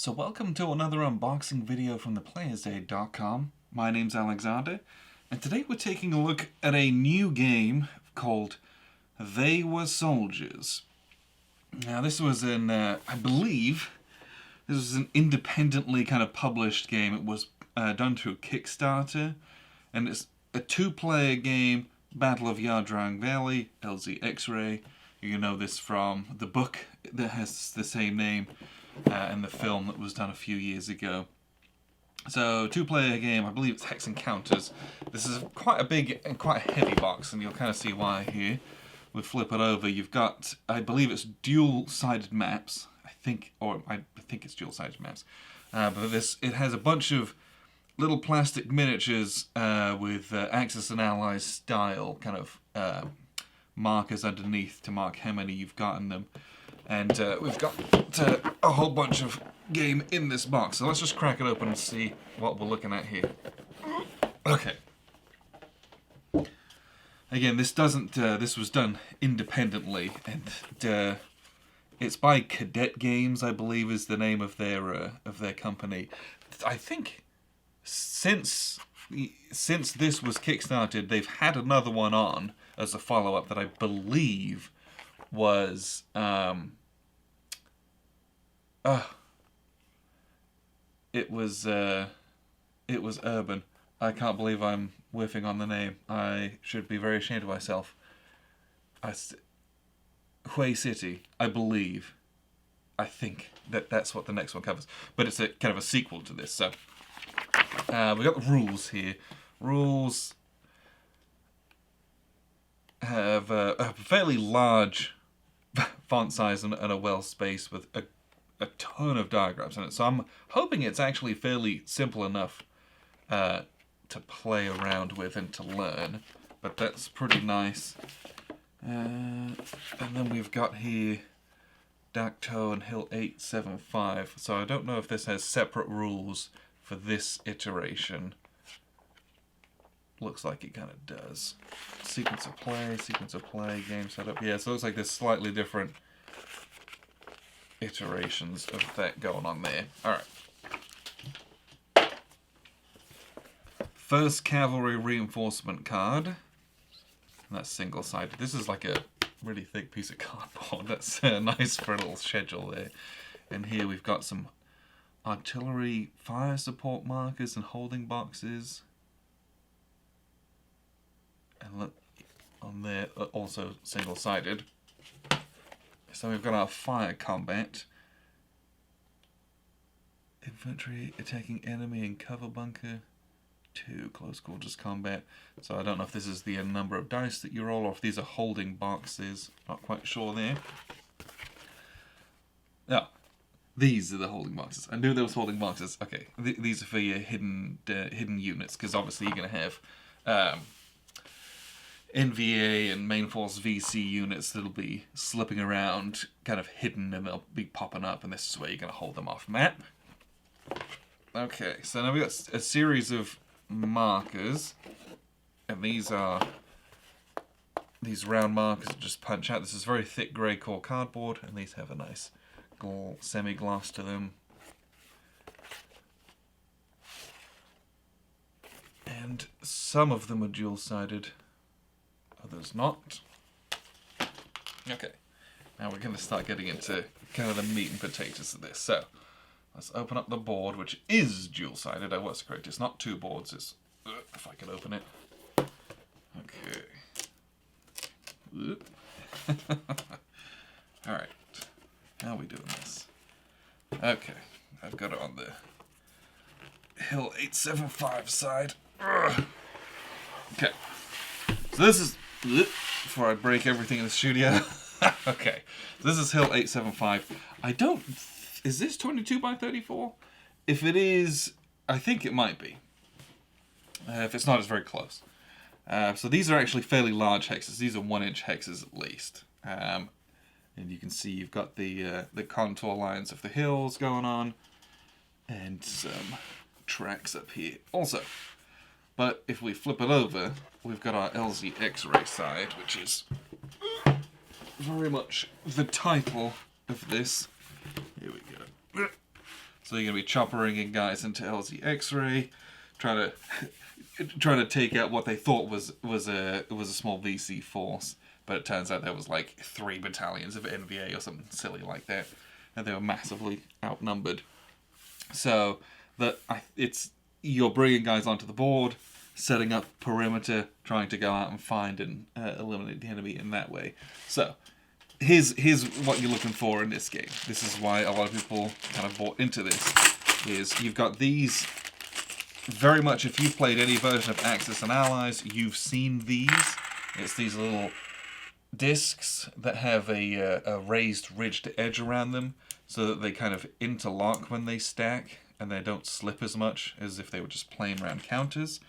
So welcome to another unboxing video from theplayersaid.com. My name's Alexander, and today we're taking a look at a new game called They Were Soldiers. Now this was I believe, this was an independently kind of published game. It was done through Kickstarter, and it's a two-player game, Battle of Yadrang Valley, LZ X-Ray. You know this from the book that has the same name, and the film that was done a few years ago. So, two-player game, I believe it's Hex Encounters. This is quite a big and quite a heavy box, and you'll kind of see why here. We flip it over, you've got, I believe it's dual-sided maps, I think it's dual-sided maps. But it has a bunch of little plastic miniatures with Axis and Allies style kind of markers underneath to mark how many you've got in them. And we've got a whole bunch of game in this box. So let's just crack it open and see what we're looking at here. Okay. Again, this was done independently, and it's by Cadet Games, I believe, is the name of their company. I think since this was kickstarted, they've had another one on as a follow-up that I believe was it was Urban. I can't believe I'm whiffing on the name. I should be very ashamed of myself. Hue City, I believe. I think that's what the next one covers, but it's a kind of a sequel to this. So we got the rules here. Rules have a fairly large font size and a well space with a ton of diagrams in it. So I'm hoping it's actually fairly simple enough to play around with and to learn. But that's pretty nice. And then we've got here Dark Toe and Hill 875. So I don't know if this has separate rules for this iteration. Looks like it kind of does. Sequence of play, game setup. Yeah, so it looks like there's slightly different iterations of that going on there. Alright. First Cavalry Reinforcement card. And that's single-sided. This is like a really thick piece of cardboard. That's nice for a little schedule there. And here we've got some artillery fire support markers and holding boxes. And look, on there, also single-sided. So we've got our fire combat. Infantry attacking enemy in cover bunker. 2 close quarters combat. So I don't know if this is the number of dice that you roll, or if these are holding boxes. Not quite sure there. Oh, these are the holding boxes. I knew there was holding boxes. Okay, these are for your hidden units, because obviously you're going to have NVA and main force VC units that'll be slipping around, kind of hidden, and they'll be popping up, and this is where you're going to hold them off map. Okay, so now we've got a series of markers, and these are these round markers that just punch out. This is very thick grey core cardboard, and these have a nice semi-gloss to them. And some of them are dual-sided. Others not. Okay, now we're going to start getting into kind of the meat and potatoes of this. So, let's open up the board, which is dual-sided. I was correct. It's not 2 boards. It's, if I can open it. Okay. Alright. How are we doing this? Okay. I've got it on the Hill 875 side. Okay. So this is... Before I break everything in the studio. Okay, so this is Hill 875. Is this 22 by 34? If it is, I think it might be. If it's not, it's very close. So these are actually fairly large hexes. These are 1-inch hexes at least. And you can see you've got the contour lines of the hills going on. And some tracks up here also. But if we flip it over, we've got our LZ X-Ray side, which is very much the title of this. Here we go. So you're going to be choppering in guys into LZ X-Ray, trying to take out what they thought was a small VC force, but it turns out there was like 3 battalions of NVA or something silly like that, and they were massively outnumbered. So you're bringing guys onto the board, setting up perimeter, trying to go out and find and eliminate the enemy in that way. So here's what you're looking for in this game. This is why a lot of people kind of bought into this. Is you've got these, very much, if you've played any version of Axis and Allies, you've seen these. It's these little discs that have a raised ridged edge around them, so that they kind of interlock when they stack, and they don't slip as much as if they were just plain round counters.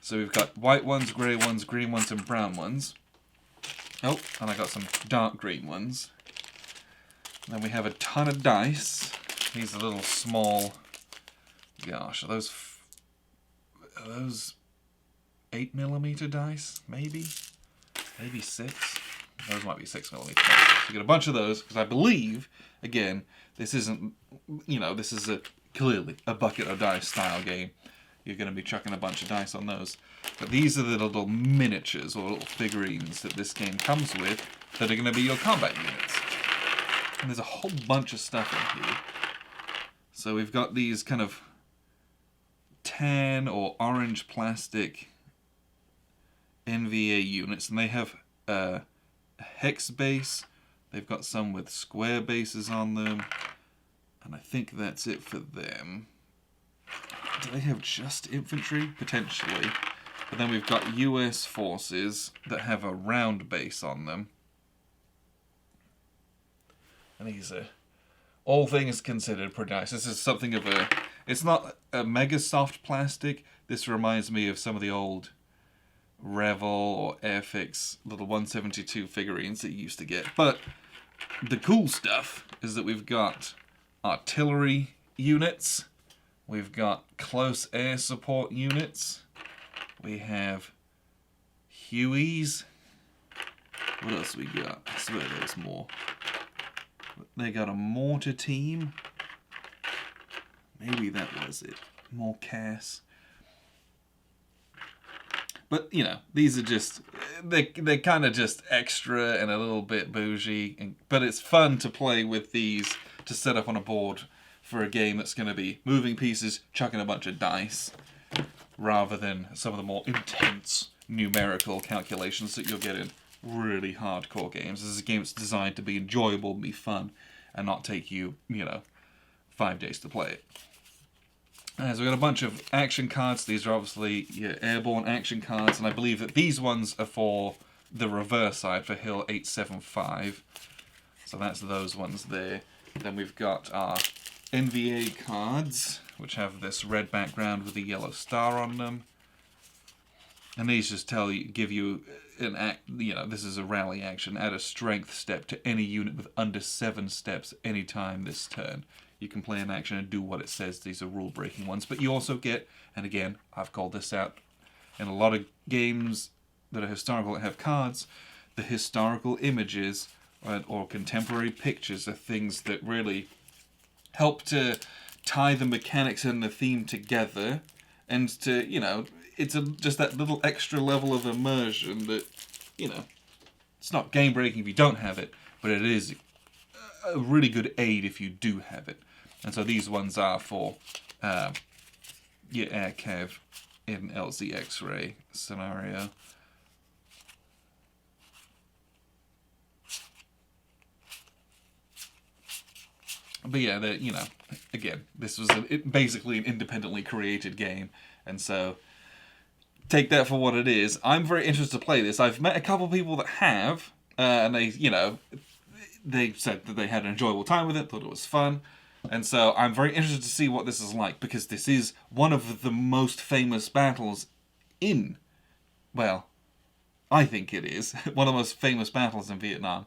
So we've got white ones, grey ones, green ones, and brown ones. Oh, and I got some dark green ones. Then we have a ton of dice. These are little small... Gosh, are those 8mm dice? Maybe 6. Those might be 6mm dice. So you get a bunch of those, because I believe, again, this isn't, this is clearly a bucket of dice style game. You're going to be chucking a bunch of dice on those. But these are the little miniatures or little figurines that this game comes with that are going to be your combat units. And there's a whole bunch of stuff in here. So we've got these kind of tan or orange plastic NVA units, and they have a hex base. They've got some with square bases on them, and I think that's it for them. Do they have just infantry? Potentially. But then we've got US forces that have a round base on them. And these are, all things considered, pretty nice. This is something of a... It's not a mega soft plastic. This reminds me of some of the old Revel or Airfix little 172 figurines that you used to get. But the cool stuff is that we've got artillery units. We've got close air support units. We have Hueys. What else we got? I swear there's more. They got a mortar team. Maybe that was it. More Cass. But, these are just... They're kind of just extra and a little bit bougie. But it's fun to play with these to set up on a board for a game that's going to be moving pieces, chucking a bunch of dice, rather than some of the more intense numerical calculations that you'll get in really hardcore games. This is a game that's designed to be enjoyable, be fun, and not take you, 5 days to play it. So we've got a bunch of action cards. These are obviously your airborne action cards, and I believe that these ones are for the reverse side, for Hill 875. So that's those ones there. Then we've got our NVA cards, which have this red background with a yellow star on them. And these just give you this is a rally action. Add a strength step to any unit with under 7 steps any time this turn. You can play an action and do what it says. These are rule-breaking ones. But you also get, and again, I've called this out in a lot of games that are historical that have cards, the historical images or contemporary pictures are things that really help to tie the mechanics and the theme together, and to, it's just that little extra level of immersion that, it's not game-breaking if you don't have it, but it is a really good aid if you do have it. And so these ones are for your air cav in LZ X-ray scenario. But yeah, again, this was basically an independently created game, and so take that for what it is. I'm very interested to play this. I've met a couple people that have, and they said that they had an enjoyable time with it, thought it was fun, and so I'm very interested to see what this is like, because this is one of the most famous battles I think it is, one of the most famous battles in Vietnam,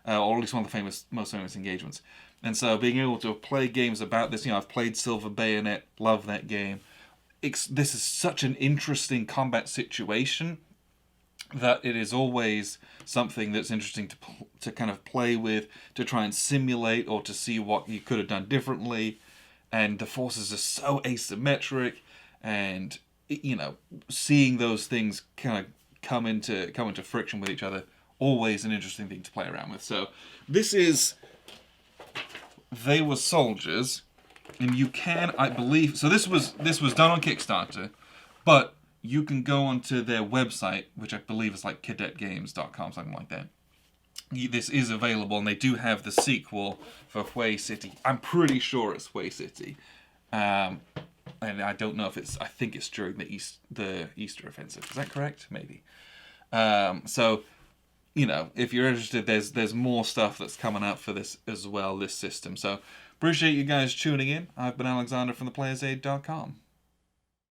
or at least one of the most famous engagements. And so being able to play games about this, I've played Silver Bayonet, love that game. This is such an interesting combat situation that it is always something that's interesting to kind of play with, to try and simulate or to see what you could have done differently. and the forces are so asymmetric, and seeing those things kind of come into friction with each other, always an interesting thing to play around with. So this is They Were Soldiers, and you can, I believe, so this was done on Kickstarter, but you can go onto their website, which I believe is like cadetgames.com, something like that. This is available, and they do have the sequel for Hue City. I'm pretty sure it's Hue City. And I don't know if it's, I think it's during the Easter offensive. Is that correct? Maybe. So, if you're interested, there's more stuff that's coming out for this as well, this system. So, appreciate you guys tuning in. I've been Alexander from theplayersaid.com.